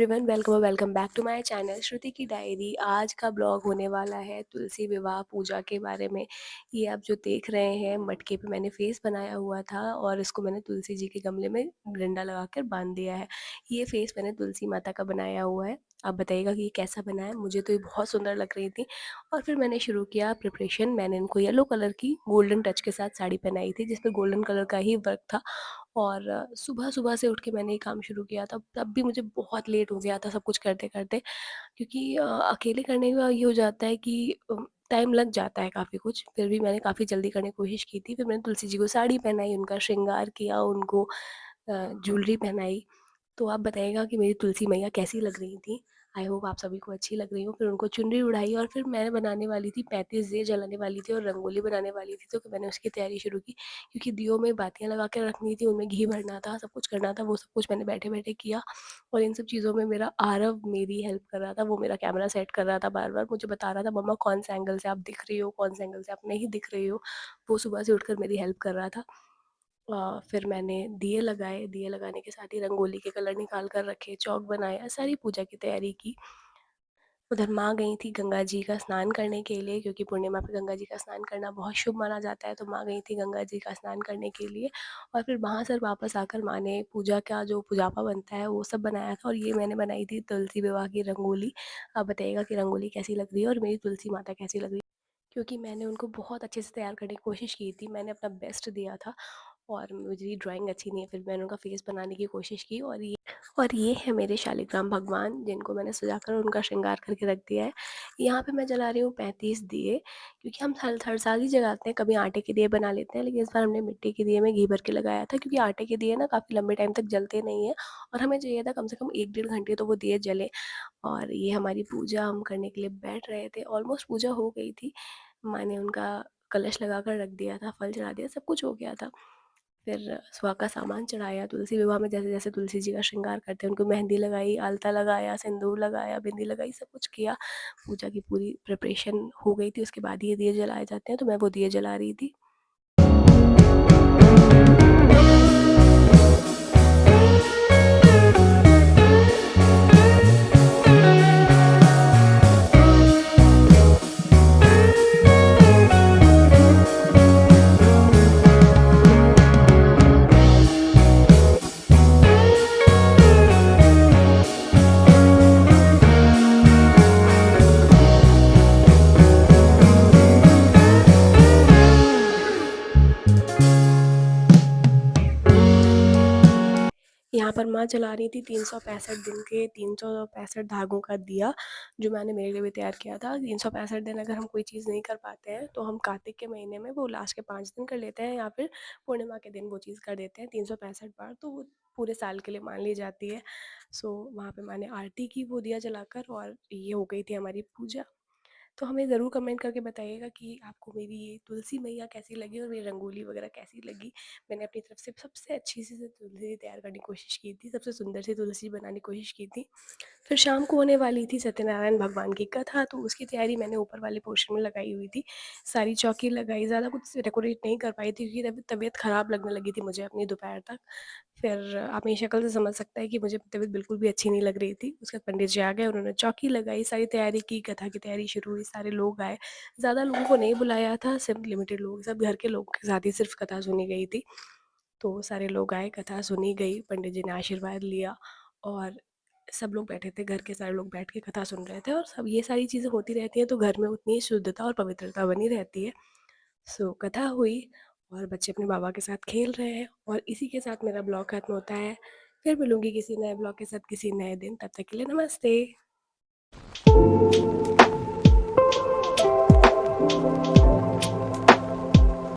Everyone, welcome और welcome back to my channel Shruti की diary. आज का ब्लॉग होने वाला है तुलसी विवाह पूजा के बारे में। ये आप जो देख रहे हैं, मटके पे मैंने फेस बनाया हुआ था और इसको मैंने तुलसी जी के गमले में डंडा लगाकर बांध दिया है। ये फेस मैंने तुलसी माता का बनाया हुआ है। आप बताइएगा कि ये कैसा बना है। मुझे तो ये बहुत सुंदर लग रही थी। और फिर मैंने शुरू किया प्रिपरेशन। मैंने इनको येलो कलर की गोल्डन टच के साथ साड़ी पहनाई थी, जिसपे गोल्डन कलर का ही वर्क था। और सुबह-सुबह से उठ के मैंने ये काम शुरू किया था। तब भी मुझे बहुत लेट हो गया था सब कुछ करते-करते, क्योंकि अकेले करने का ये हो जाता है कि टाइम लग जाता है काफ़ी कुछ। फिर भी मैंने काफ़ी जल्दी करने की कोशिश की थी। फिर मैंने तुलसी जी को साड़ी पहनाई, उनका श्रृंगार किया, उनको ज्वेलरी पहनाई। तो आप बताइएगा कि मेरी तुलसी मैया कैसी लग रही थी। आई होप आप सभी को अच्छी लग रही हो। फिर उनको चुनरी उड़ाई और फिर मैं बनाने वाली थी 35 दिए जलाने वाली थी और रंगोली बनाने वाली थी। तो मैंने उसकी तैयारी शुरू की, क्योंकि दियों में बातियाँ लगा के रखनी थी, उनमें घी भरना था, सब कुछ करना था। वो सब कुछ मैंने बैठे-बैठे किया। और इन सब चीज़ों में मेरा आरव मेरी हेल्प कर रहा था। वो मेरा कैमरा सेट कर रहा था, बार-बार मुझे बता रहा था, मम्मा कौन से एंगल से आप दिख रही हो, कौन से एंगल से आप नहीं दिख रही हो। वो सुबह से उठकर मेरी हेल्प कर रहा था। फिर मैंने दिए लगाए, दिए लगाने के साथ ही रंगोली के कलर निकाल कर रखे, चॉक बनाया, सारी पूजा की तैयारी की। उधर माँ गई थी गंगा जी का स्नान करने के लिए, क्योंकि पूर्णिमा पे गंगा जी का स्नान करना बहुत शुभ माना जाता है। तो माँ गई थी गंगा जी का स्नान करने के लिए। और फिर वहाँ से वापस आकर माँ ने पूजा का जो पूजापा बनता है वो सब बनाया था, और ये मैंने बनाई थी तुलसी विवाह की रंगोली। आप बताइएगा कि रंगोली कैसी लग रही है और मेरी तुलसी माता कैसी लग रही है, क्योंकि मैंने उनको बहुत अच्छे से तैयार करने की कोशिश की थी। मैंने अपना बेस्ट दिया था और मेरी ड्राइंग अच्छी नहीं है, फिर मैंने उनका फेस बनाने की कोशिश की। और ये है मेरे शालिग्राम भगवान, जिनको मैंने सजाकर उनका श्रृंगार करके रख दिया है। यहाँ पे मैं जला रही हूँ 35 दिए, क्योंकि हम हर साल ही जलाते हैं। कभी आटे के दिए बना लेते हैं, लेकिन इस बार हमने मिट्टी के दिए में घी भर के लगाया था, क्योंकि आटे के दिए ना काफ़ी लंबे टाइम तक जलते नहीं हैं। और हमें चाहिए था कम से कम 1 डेढ़ घंटे तो वो दिए जले। और ये हमारी पूजा हम करने के लिए बैठ रहे थे। ऑलमोस्ट पूजा हो गई थी। मैंने उनका कलश लगा कर रख दिया था, फल चढ़ा दिया, सब कुछ हो गया था। फिर सुहा का सामान चढ़ाया। तुलसी विवाह में जैसे-जैसे तुलसी जी का श्रृंगार करते हैं, उनको मेहंदी लगाई, आलता लगाया, सिंदूर लगाया, बिंदी लगाई, सब कुछ किया। पूजा की पूरी प्रिपरेशन हो गई थी, उसके बाद ही ये दिए जलाए जाते हैं, तो मैं वो दिए जला रही थी। यहाँ पर माँ जला रही थी 365 दिन के 365 धागों का दिया, जो मैंने मेरे लिए भी तैयार किया था। 365 दिन अगर हम कोई चीज़ नहीं कर पाते हैं, तो हम कार्तिक के महीने में वो लास्ट के 5 दिन कर लेते हैं, या फिर पूर्णिमा के दिन वो चीज़ कर देते हैं 365 बार, तो वो पूरे साल के लिए मान ली जाती है। सो वहाँ पे मैंने आरती की वो दिया जलाकर, और ये हो गई थी हमारी पूजा। तो हमें ज़रूर कमेंट करके बताइएगा कि आपको मेरी ये तुलसी मैया कैसी लगी और मेरी रंगोली वगैरह कैसी लगी। मैंने अपनी तरफ से सबसे अच्छी सी तुलसी तैयार करने की कोशिश की थी, सबसे सुंदर सी तुलसी बनाने की कोशिश की थी। फिर शाम को होने वाली थी सत्यनारायण भगवान की कथा, तो उसकी तैयारी मैंने ऊपर वाले पोर्शन में लगाई हुई थी। सारी चौकी लगाई, ज़्यादा कुछ डेकोरेट नहीं कर पाई थी, क्योंकि तबीयत ख़राब लगने लगी थी मुझे अपनी दोपहर तक। फिर आप मेरी शक्ल से समझ सकते हैं कि मुझे तबीयत बिल्कुल भी अच्छी नहीं लग रही थी। उसके बाद पंडित जी आ गए, उन्होंने चौकी लगाई, सारी तैयारी की, कथा की तैयारी शुरू हुई, सारे लोग आए। ज़्यादा लोगों को नहीं बुलाया था, सिर्फ लिमिटेड लोग, सब घर के लोगों के साथ ही सिर्फ कथा सुनी गई थी। तो सारे लोग आए, कथा सुनी गई, पंडित जी ने आशीर्वाद लिया, और सब लोग बैठे थे, घर के सारे लोग बैठ के कथा सुन रहे थे। और सब ये सारी चीज़ें होती रहती हैं, तो घर में उतनी शुद्धता और पवित्रता बनी रहती है। सो कथा हुई, और बच्चे अपने बाबा के साथ खेल रहे हैं, और इसी के साथ मेरा ब्लॉग खत्म होता है। फिर मिलूंगी किसी नए ब्लॉग के साथ किसी नए दिन, तब तक के लिए नमस्ते।